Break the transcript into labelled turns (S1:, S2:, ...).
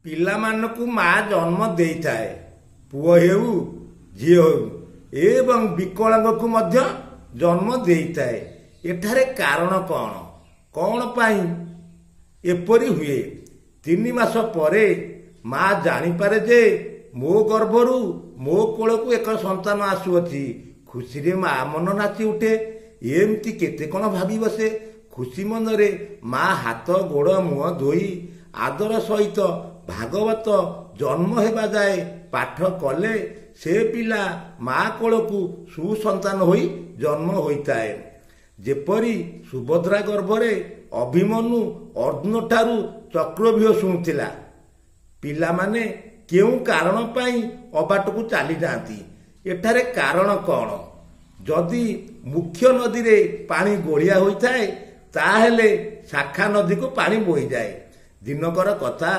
S1: ପିଲାମାନଙ୍କୁ ମା ଜନ୍ମ ଦେଇଥାଏ, ପୁଅ ହେଉ ଝିଅ ହେଉ, ଏବଂ ବିକଳାଙ୍ଗକୁ ମଧ୍ୟ ଜନ୍ମ ଦେଇଥାଏ। ଏଠାରେ କାରଣ କ'ଣ? କ'ଣ ପାଇଁ ଏପରି ହୁଏ? 3 ମାସ ପରେ ମା ଜାଣିପାରେ ଯେ ମୋ ଗର୍ଭରୁ ମୋ କୋଳକୁ ଏକ ସନ୍ତାନ ଆସୁଅଛି। ଖୁସିରେ ମା ମନ ନାଚି ଉଠେ। ଏମିତି କେତେ କ'ଣ ଭାବି ବସେ। ଖୁସି ମନରେ ମା ହାତ ଗୋଡ଼ ମୁହଁ ଧୋଇ ଆଦର ସହିତ ଭାଗବତ ଜନ୍ମ ହେବା ଯାଏ ପାଠ କଲେ ସେ ପିଲା ମା କୋଳକୁ ସୁସନ୍ତାନ ହୋଇ ଜନ୍ମ ହୋଇଥାଏ। ଯେପରି ସୁଭଦ୍ରା ଗର୍ଭରେ ଅଭିମନ୍ୟୁ ଅର୍ଜୁନଠାରୁ ଚକ୍ରବ୍ୟୁହ ଶୁଣୁଥିଲା। ପିଲାମାନେ କେଉଁ କାରଣ ପାଇଁ ଅବାଟକୁ ଚାଲିଯାଆନ୍ତି? ଏଠାରେ କାରଣ କ'ଣ? ଯଦି ମୁଖ୍ୟ ନଦୀରେ ପାଣି ଗୋଳିଆ ହୋଇଥାଏ, ତାହେଲେ ଶାଖା ନଦୀକୁ ପାଣି ବୋହିଯାଏ। ଦିନକର କଥା,